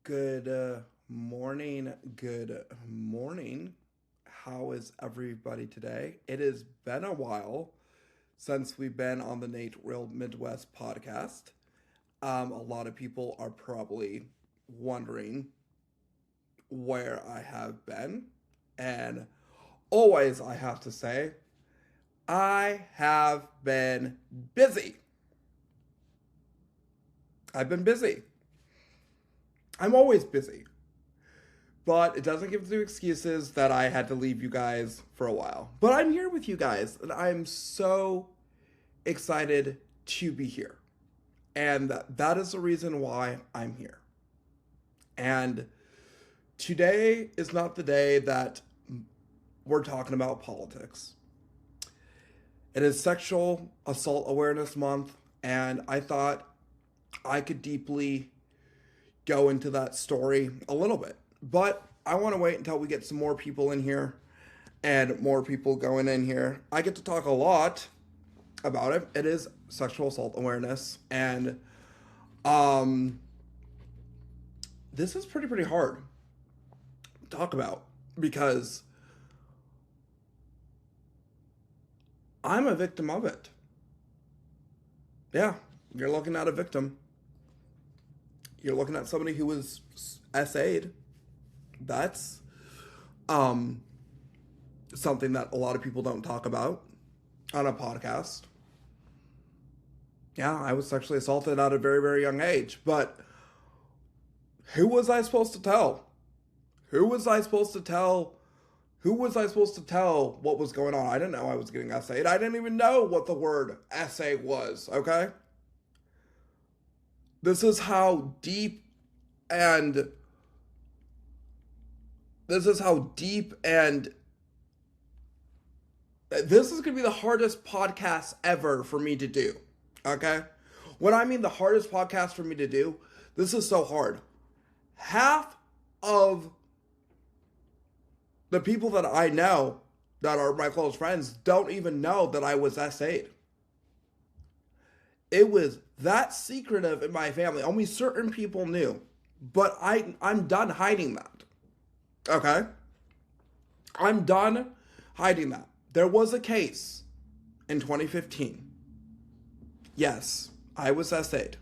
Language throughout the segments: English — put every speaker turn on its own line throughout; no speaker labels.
Good morning. Good morning. How is everybody today? It has been a while since we've been on the Nate Real Midwest podcast. A lot of people are probably wondering where I have been. And always, I have to say, I have been busy. I've been busy. I'm always busy. But it doesn't give the excuses that I had to leave you guys for a while. But I'm here with you guys, and I'm so excited to be here. And that is the reason why I'm here. And today is not the day that we're talking about politics. It is Sexual Assault Awareness Month, and I thought I could deeply go into that story a little bit. But I want to wait until we get some more people in here and more people going in here. I get to talk a lot about it. It is sexual assault awareness, and this is pretty hard to talk about because I'm a victim of it. Yeah, you're looking at a victim. You're looking at somebody who was SA'd. That's something that a lot of people don't talk about on a podcast. Yeah, I was sexually assaulted at a very young age, but who was I supposed to tell? Who was I supposed to tell? Who was I supposed to tell what was going on? I didn't know I was getting SA'd. I didn't even know what the word SA was, okay? This is how deep and this is going to be the hardest podcast ever for me to do. Okay? When I mean the hardest podcast for me to do, this is so hard. Half of the people that I know that are my close friends don't even know that I was SA'd. It was that secretive in my family. Only certain people knew. But I'm done hiding that. Okay? I'm done hiding that. There was a case in 2015. Yes, I was SA'd.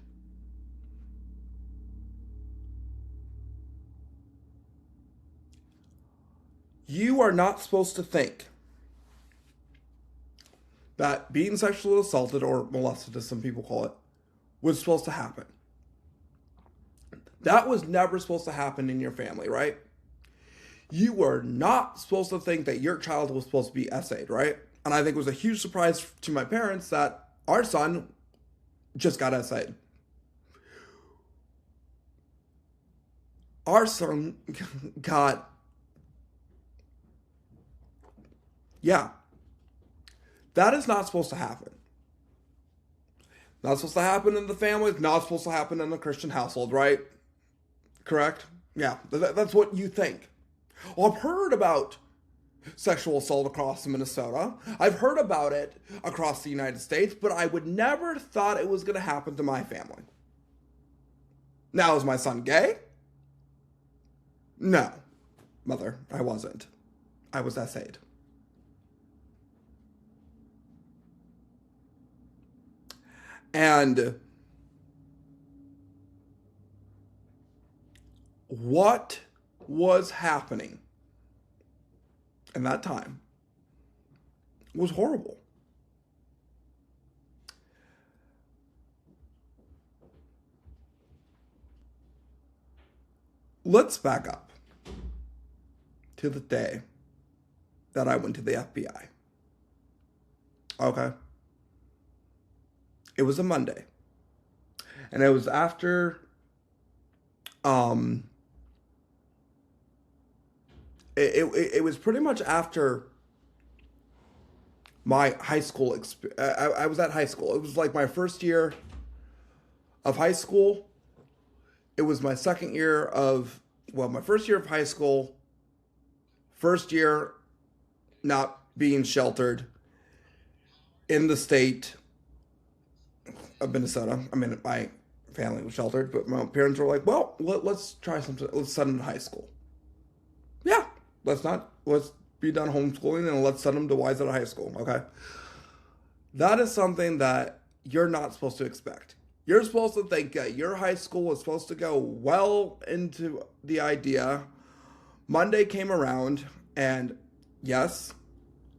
You are not supposed to think that being sexually assaulted or molested, as some people call it, was supposed to happen. That was never supposed to happen in your family, right? You were not supposed to think that your child was supposed to be SA'd, right? And I think it was a huge surprise to my parents that our son just got SA'd. Our son got, yeah, that is not supposed to happen. Not supposed to happen in the family. It's not supposed to happen in a Christian household, right? Correct? Yeah, that's what you think. Well, I've heard about sexual assault across Minnesota. I've heard about it across the United States, but I would never thought it was going to happen to my family. Now, is my son gay? No, mother, I wasn't. I was SA'd. And what was happening in that time was horrible. Let's back up to the day that I went to the FBI. Okay. It was a Monday. And it was after it was pretty much after my high school experience. I was at high school. It was like my first year of high school. It was my second year of, well, my first year of high school, first year not being sheltered in the state of Minnesota. I mean, my family was sheltered, but my parents were like, well, let's try something. Let's send them to high school. Yeah, let's be done homeschooling and let's send them to Wayzata High School, okay? That is something that you're not supposed to expect. You're supposed to think your high school is supposed to go well into the idea. Monday came around, and yes,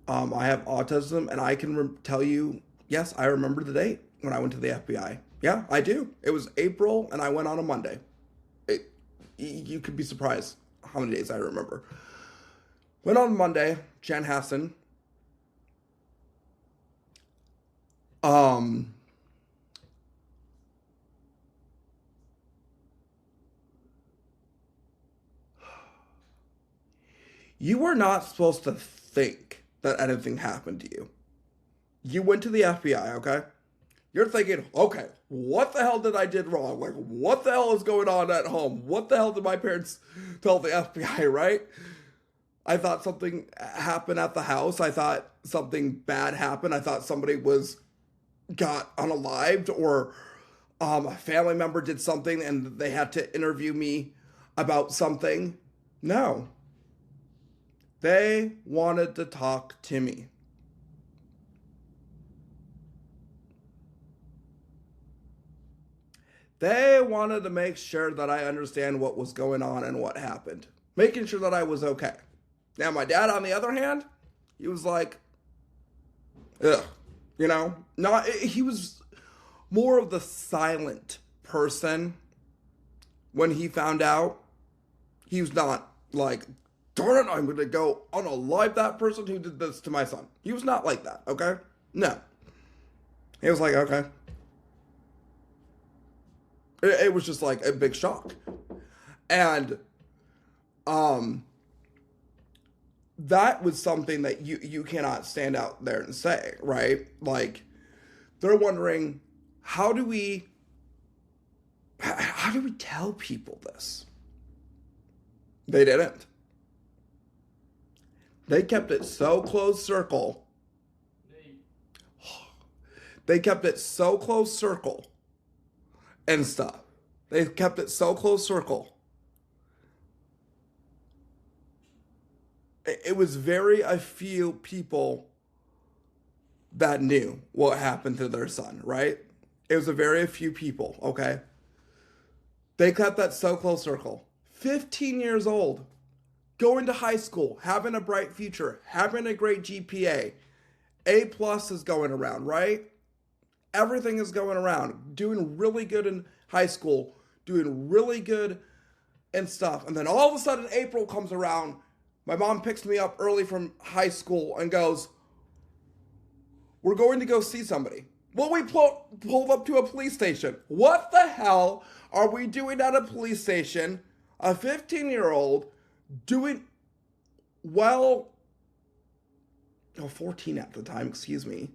I have autism, and I can tell you, yes, I remember the date when I went to the FBI. Yeah, I do. It was April, and I went on a Monday. You could be surprised how many days I remember. Went on Monday, Jan Hassan. You were not supposed to think that anything happened to you. You went to the FBI, okay? You're thinking, okay, what the hell did I did wrong? Like, what the hell is going on at home? What the hell did my parents tell the FBI, right? I thought something happened at the house. I thought something bad happened. I thought somebody got unalived, or a family member did something and they had to interview me about something. No. They wanted to talk to me. They wanted to make sure that I understand what was going on and what happened. Making sure that I was okay. Now, my dad, on the other hand, he was like, ugh, he was more of the silent person when he found out. He was not like, darn it, I'm going to go unalive that person who did this to my son. He was not like that, okay? No. He was like, okay. It was just like a big shock. And that was something that you cannot stand out there and say, right? Like, they're wondering, how do we tell people this? They didn't. They kept it so close circle. They kept it so close circle and stuff. They kept it so close circle. It was very a few people that knew what happened to their son, right? It was a very few people, okay? They kept that so close circle. 15 years old, going to high school, having a bright future, having a great GPA, A+ is going around, right? Everything is going around, doing really good in high school, doing really good and stuff. And then all of a sudden, April comes around. My mom picks me up early from high school and goes, we're going to go see somebody. Well, we pulled up to a police station. What the hell are we doing at a police station? A 15-year-old doing, 14 at the time, excuse me.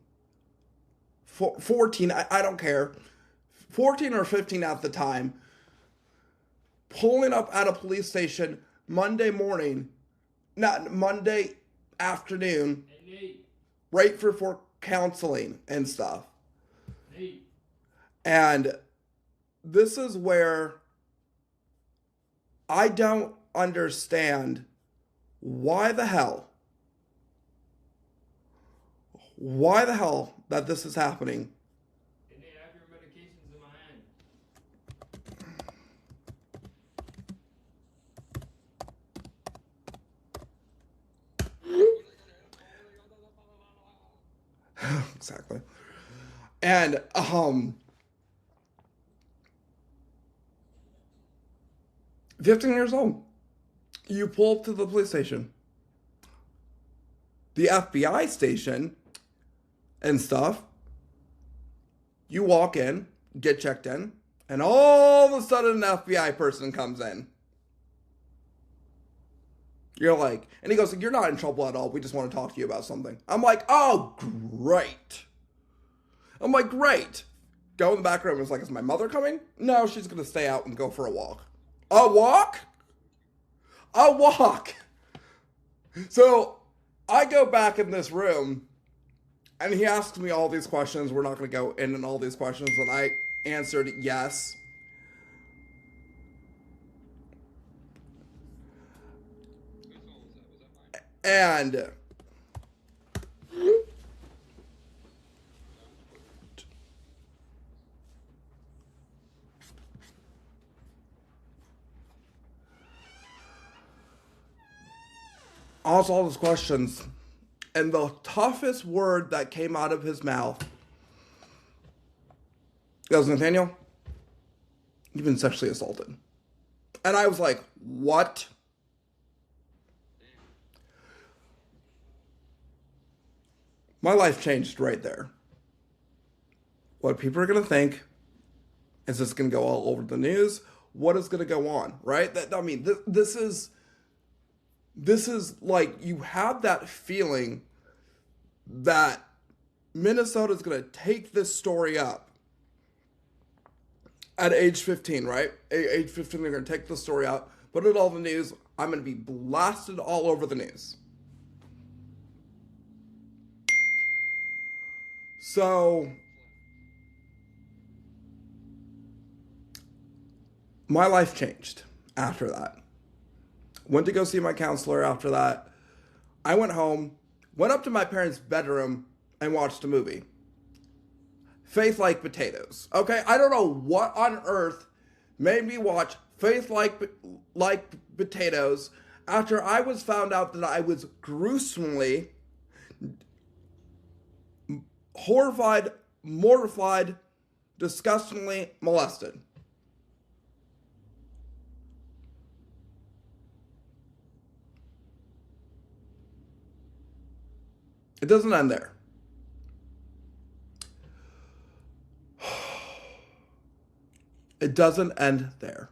14, I don't care. 14 or 15 at the time. Pulling up at a police station Monday morning, not Monday afternoon, right for counseling and stuff. And this is where I don't understand why the hell that this is happening.
And they have your medications in my
hand. Exactly. And 15 years old. You pull up to the police station. The FBI station and stuff. You walk in, get checked in, and all of a sudden an FBI person comes in. You're like, and he goes, you're not in trouble at all. We just want to talk to you about something. I'm like, oh, great. I'm like, great. Go in the back room. It's like, is my mother coming? No, she's going to stay out and go for a walk. A walk? A walk. So I go back in this room and he asks me all these questions. We're not going to go in on all these questions. And I answered yes. And asked all those questions, and the toughest word that came out of his mouth goes, Nathaniel, you've been sexually assaulted. And I was like, what? My life changed right there. What people are going to think, is this going to go all over the news? What is going to go on, right? This is like, you have that feeling that Minnesota is going to take this story up at age 15, right? Age 15, they're going to take the story out, put it all in the news. I'm going to be blasted all over the news. So my life changed after that. Went to go see my counselor after that. I went home, went up to my parents' bedroom, and watched a movie. Faith Like Potatoes. Okay, I don't know what on earth made me watch Faith Like Potatoes after I was found out that I was gruesomely, horrified, mortified, disgustingly molested. It doesn't end there. It doesn't end there.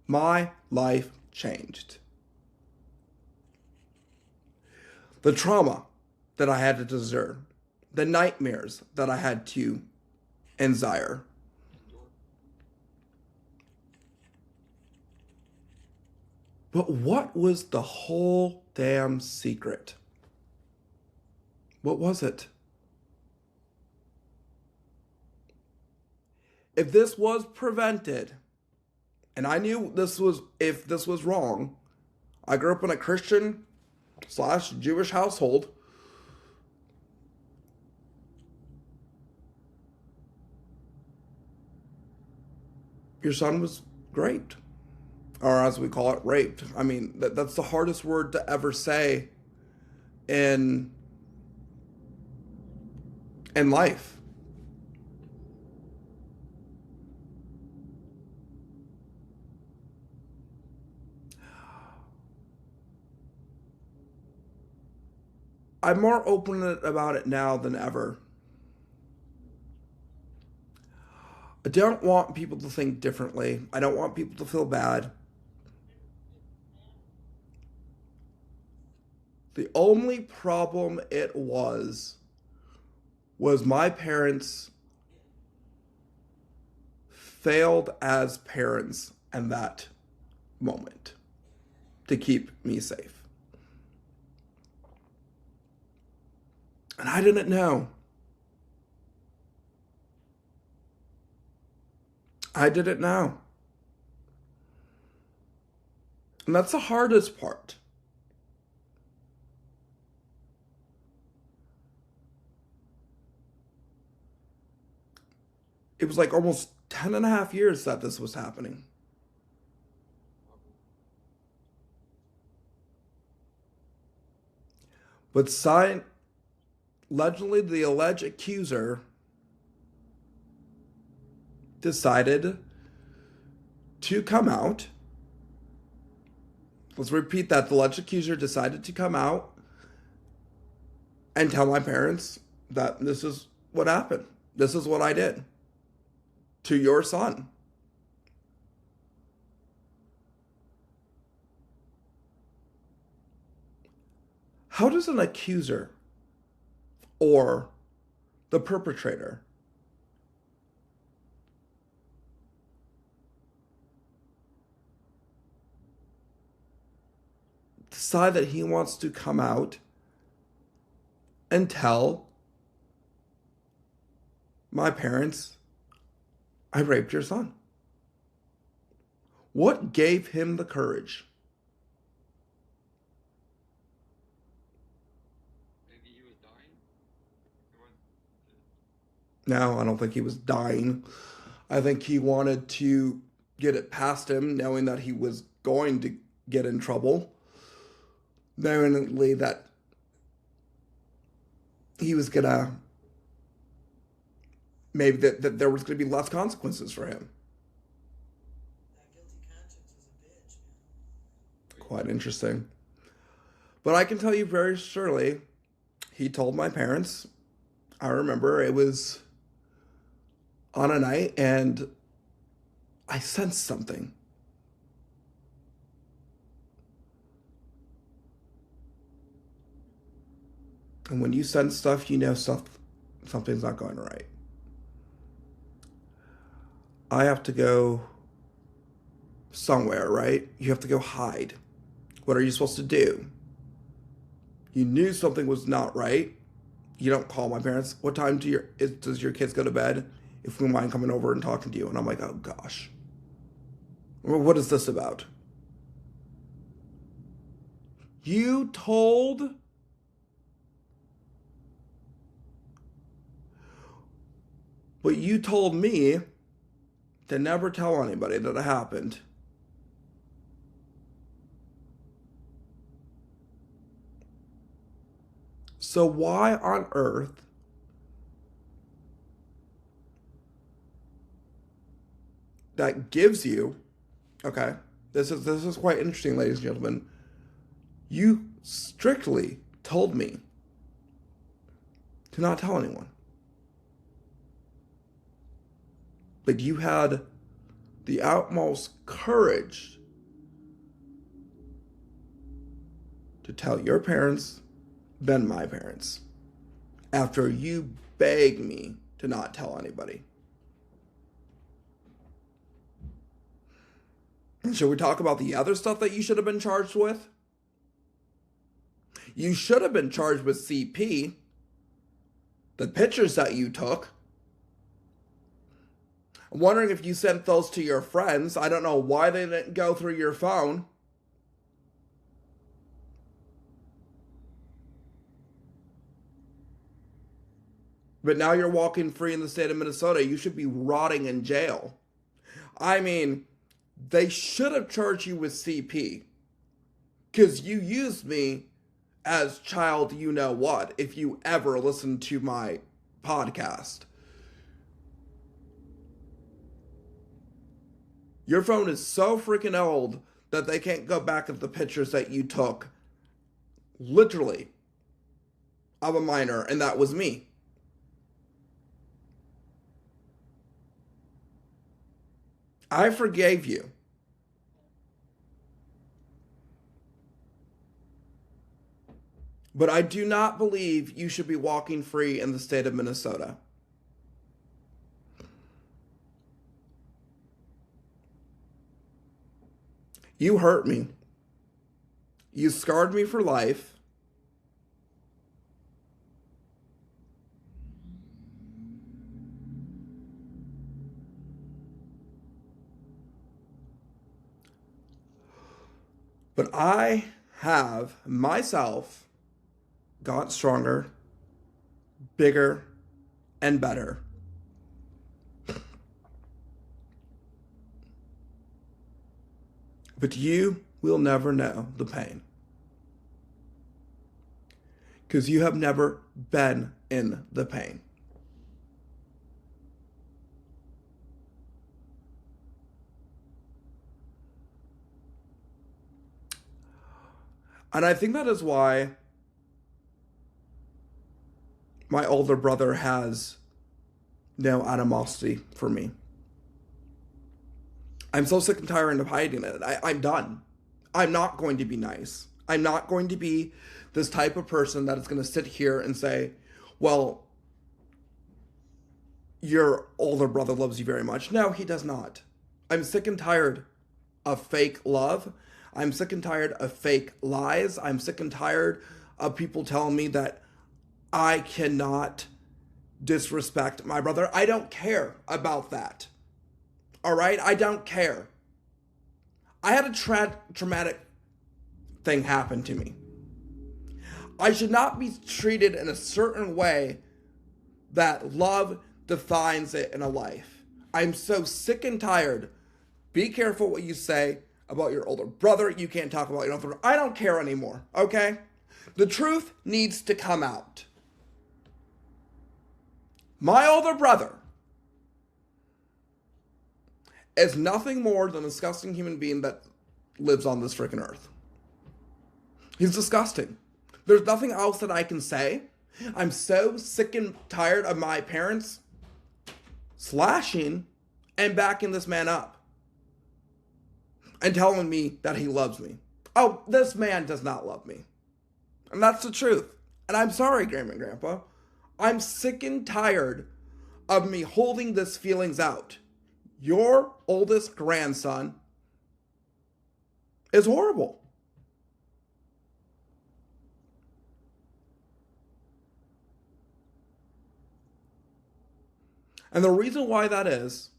My life changed. The trauma that I had to endure, the nightmares that I had to endure. But what was the whole damn secret? What was it? If this was prevented, and I knew if this was wrong, I grew up in a Christian/Jewish household. Your son was raped, or as we call it, raped. I mean, that's the hardest word to ever say in life. I'm more open about it now than ever. I don't want people to think differently. I don't want people to feel bad. The only problem it was my parents failed as parents in that moment to keep me safe. And I didn't know. I didn't know. And that's the hardest part. It was like almost 10 and a half years that this was happening. But allegedly, the alleged accuser decided to come out. Let's repeat that. The alleged accuser decided to come out and tell my parents that this is what happened. This is what I did to your son. How does an accuser or the perpetrator decide that he wants to come out and tell my parents, I raped your son? What gave him the courage? No, I don't think he was dying. I think he wanted to get it past him, knowing that he was going to get in trouble. Knowing that he was gonna, maybe that there was gonna be less consequences for him.
That guilty conscience is a bitch, man.
Quite interesting. But I can tell you very surely, he told my parents. I remember it was on a night and I sensed something. And when you sense stuff, you know something's not going right. I have to go somewhere, right? You have to go hide. What are you supposed to do? You knew something was not right. You don't call my parents. What time does your kids go to bed? If we mind coming over and talking to you. And I'm like, oh gosh. What is this about? But you told me to never tell anybody that it happened. So why on earth that gives you, okay, this is quite interesting, ladies and gentlemen. You strictly told me to not tell anyone. But you had the utmost courage to tell your parents, then my parents, after you begged me to not tell anybody. And should we talk about the other stuff that you should have been charged with? You should have been charged with CP, the pictures that you took. I'm wondering if you sent those to your friends. I don't know why they didn't go through your phone. But now you're walking free in the state of Minnesota. You should be rotting in jail. I mean, they should have charged you with CP. Because you used me as child you know what, if you ever listen to my podcast. Your phone is so freaking old that they can't go back at the pictures that you took, literally, of a minor, and that was me. I forgave you. But I do not believe you should be walking free in the state of Minnesota. You hurt me. You scarred me for life. But I have myself got stronger, bigger, and better. But you will never know the pain. Because you have never been in the pain. And I think that is why my older brother has no animosity for me. I'm so sick and tired of hiding it. I'm done. I'm not going to be nice. I'm not going to be this type of person that is going to sit here and say, well, your older brother loves you very much. No, he does not. I'm sick and tired of fake love. I'm sick and tired of fake lies. I'm sick and tired of people telling me that I cannot disrespect my brother. I don't care about that. All right? I don't care. I had a traumatic thing happen to me. I should not be treated in a certain way that love defines it in a life. I'm so sick and tired. Be careful what you say about your older brother. You can't talk about your older brother. I don't care anymore, okay? The truth needs to come out. My older brother is nothing more than a disgusting human being that lives on this freaking earth. He's disgusting. There's nothing else that I can say. I'm so sick and tired of my parents slashing and backing this man up and telling me that he loves me. Oh, this man does not love me. And that's the truth. And I'm sorry, Grandma and Grandpa. I'm sick and tired of me holding these feelings out. Your oldest grandson is horrible. And the reason why that is,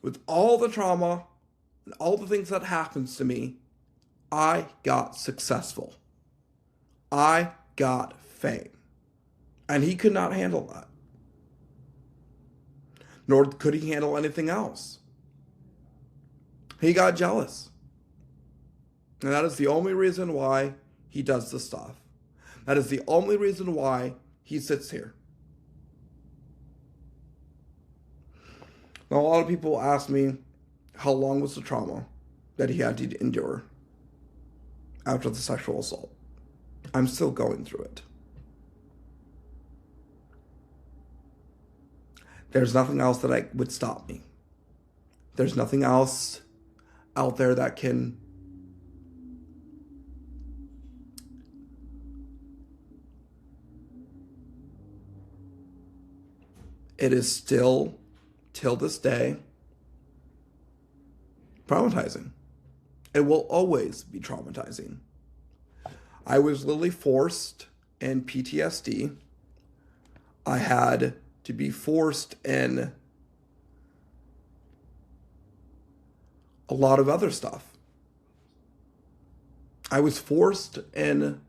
with all the trauma and all the things that happens to me, I got successful. I got fame. And he could not handle that. Nor could he handle anything else. He got jealous. And that is the only reason why he does this stuff. That is the only reason why he sits here. Now, a lot of people ask me, how long was the trauma that he had to endure after the sexual assault? I'm still going through it. There's nothing else that would stop me. There's nothing else out there that can it is still, till this day, traumatizing. It will always be traumatizing. I was literally forced in PTSD. I had to be forced in a lot of other stuff. I was forced in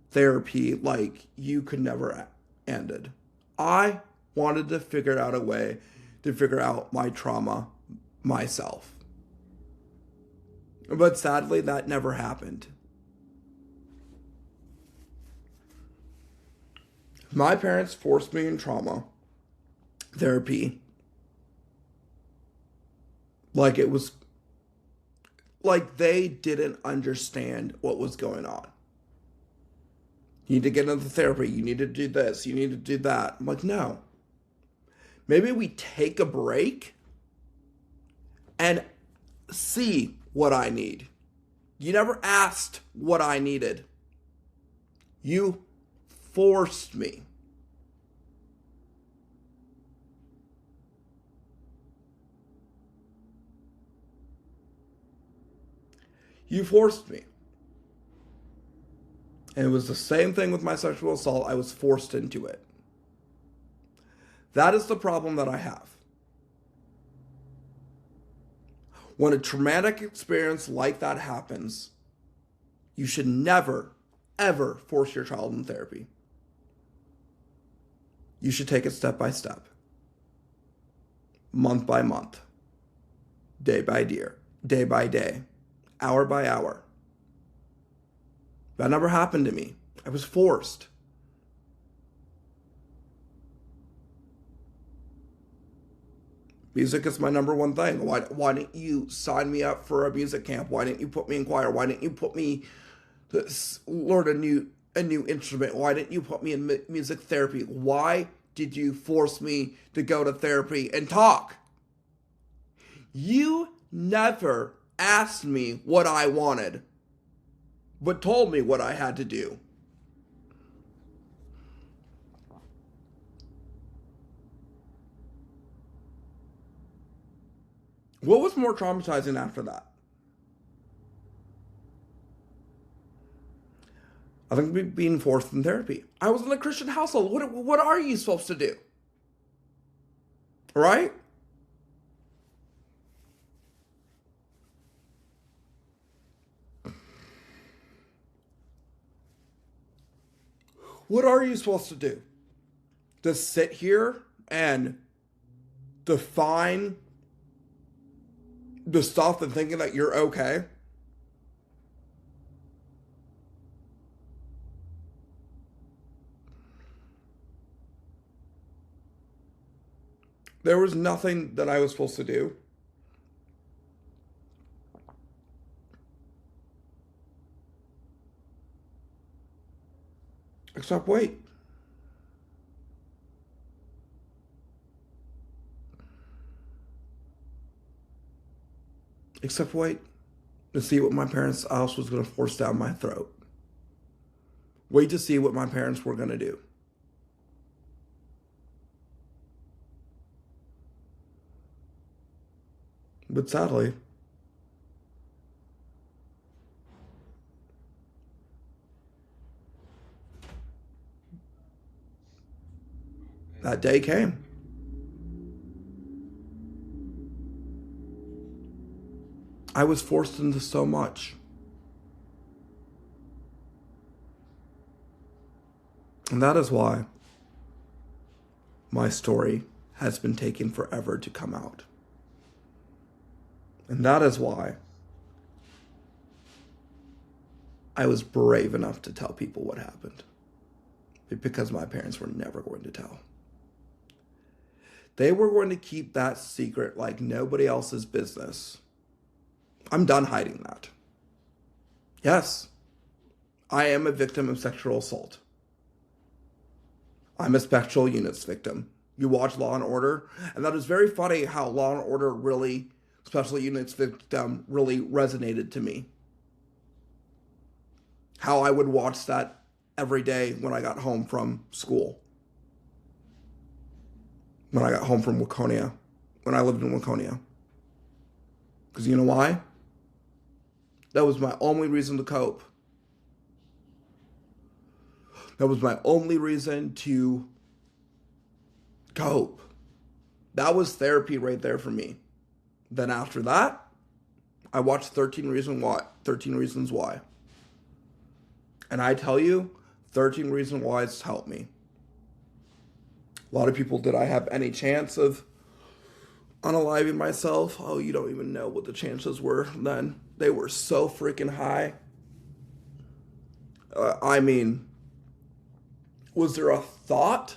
therapy like you could never ended. I wanted to figure out a way to figure out my trauma myself. But sadly, that never happened. My parents forced me in trauma therapy like it was like they didn't understand what was going on. You need to get into therapy. You need to do this. You need to do that. I'm like, no. Maybe we take a break and see what I need. You never asked what I needed. You forced me. You forced me. And it was the same thing with my sexual assault. I was forced into it. That is the problem that I have. When a traumatic experience like that happens, you should never, ever force your child in therapy. You should take it step by step, month by month, day by day, hour by hour. That never happened to me. I was forced. Music is my number one thing. Why didn't you sign me up for a music camp? Why didn't you put me in choir? Why didn't you put me to learn a new instrument? Why didn't you put me in music therapy? Why did you force me to go to therapy and talk? You never asked me what I wanted, but told me what I had to do. What was more traumatizing after that? I think being forced in therapy. I was in a Christian household. What are you supposed to do? Right? What are you supposed to do? to sit here and define the stuff and thinking that you're okay. There was nothing that I was supposed to do. Except wait. Except wait to see what my parents' house was going to force down my throat. Wait to see what my parents were going to do. But sadly, that day came. I was forced into so much. And that is why my story has been taking forever to come out. And that is why I was brave enough to tell people what happened. Because my parents were never going to tell. They were going to keep that secret like nobody else's business. I'm done hiding that. Yes, I am a victim of sexual assault. I'm a special units victim. You watch Law and Order, and that is very funny how Law and Order really, special units victim, really resonated to me. How I would watch that every day when I got home from school. When I got home from Waconia. When I lived in Waconia. Because you know why? That was my only reason to cope. That was my only reason to cope. That was therapy right there for me. Then after that, I watched 13 Reasons Why. And I tell you, 13 Reasons Why has helped me. A lot of people, did I have any chance of unaliving myself? Oh, you don't even know what the chances were then. They were so freaking high. I mean, was there a thought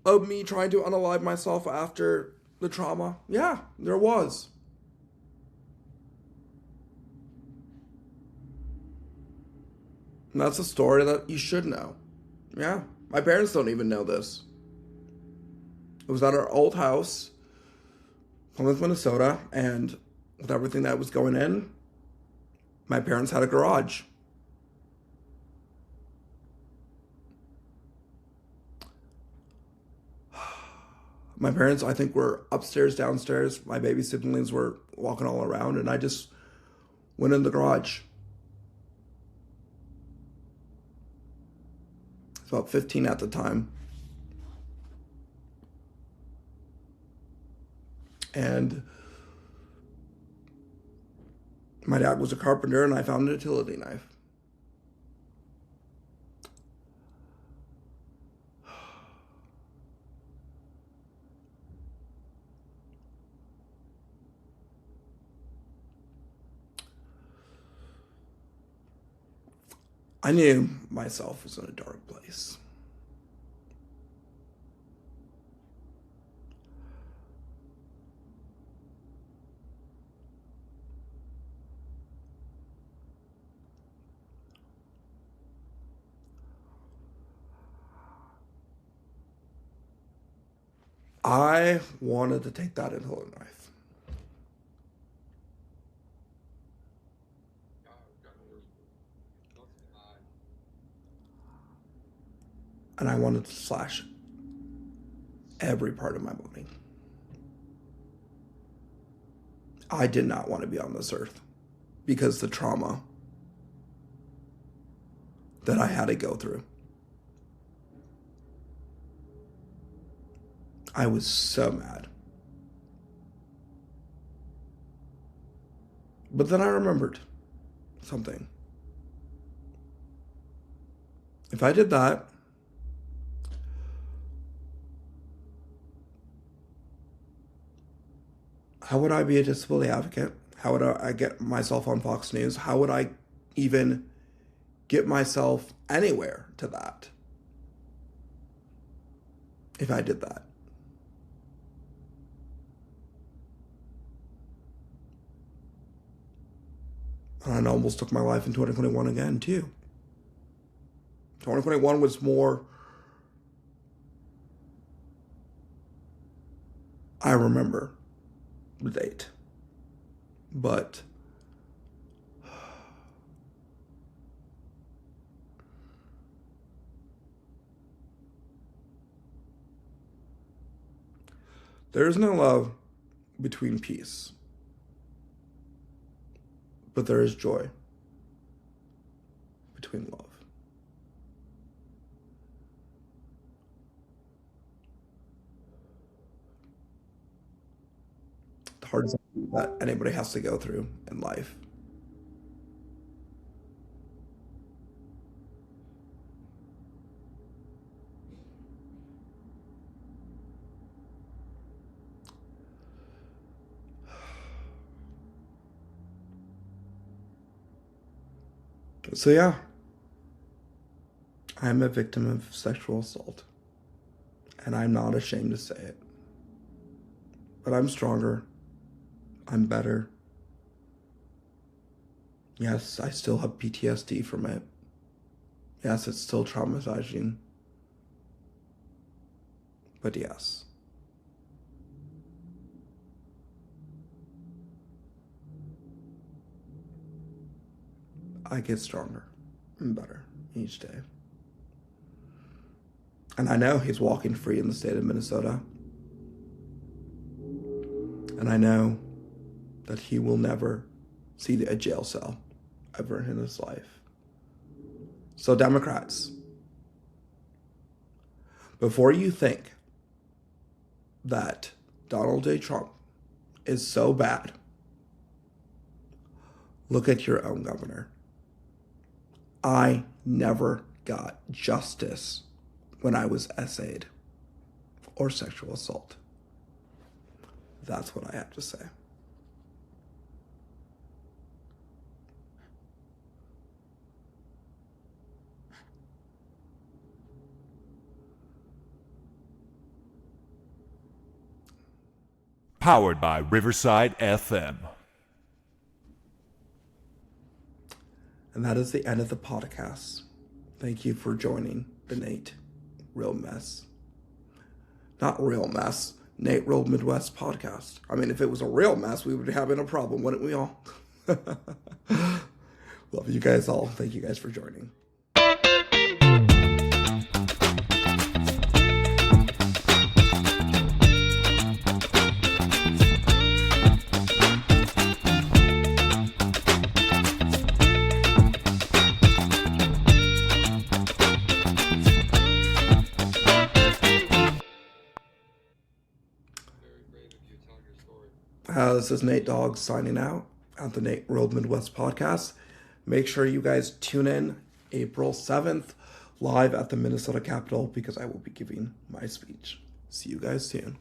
of me trying to unalive myself after the trauma? Yeah, there was. And that's a story that you should know. Yeah, my parents don't even know this. It was at our old house, Plymouth, Minnesota, and with everything that was going in, my parents had a garage. My parents, I think, were upstairs, downstairs. My baby siblings were walking all around, and I just went in the garage. I was about 15 at the time. And my dad was a carpenter, and I found a utility knife. I knew myself was in a dark place. I wanted to take that utility knife. And I wanted to slash every part of my body. I did not want to be on this earth because the trauma that I had to go through. I was so mad. But then I remembered something. If I did that, How would I be a disability advocate? How would I get myself on Fox News? How would I even get myself anywhere to that if I did that? And I almost took my life in 2021 again, too. 2021 was more, I remember the date, but there is no love between peace, but there is joy between love. The hardest thing that anybody has to go through in life. So yeah, I'm a victim of sexual assault, and I'm not ashamed to say it. But I'm stronger. I'm better. Yes, I still have PTSD from it. Yes, it's still traumatizing. But yes. I get stronger and better each day. And I know he's walking free in the state of Minnesota. And I know that he will never see a jail cell ever in his life. So Democrats, before you think that Donald J. Trump is so bad, look at your own governor. I never got justice when I was essayed or sexual assault. That's what I have to say.
Powered by Riverside FM.
And that is the end of the podcast. Thank you for joining the Nate Real Mess. Not Real Mess, Nate Real Midwest podcast. I mean, if it was a real mess, we would be having a problem, wouldn't we all? Love you guys all. Thank you guys for joining. This is Nate Dogg signing out at the Nate World Midwest podcast. Make sure you guys tune in April 7th live at the Minnesota Capitol because I will be giving my speech. See you guys soon.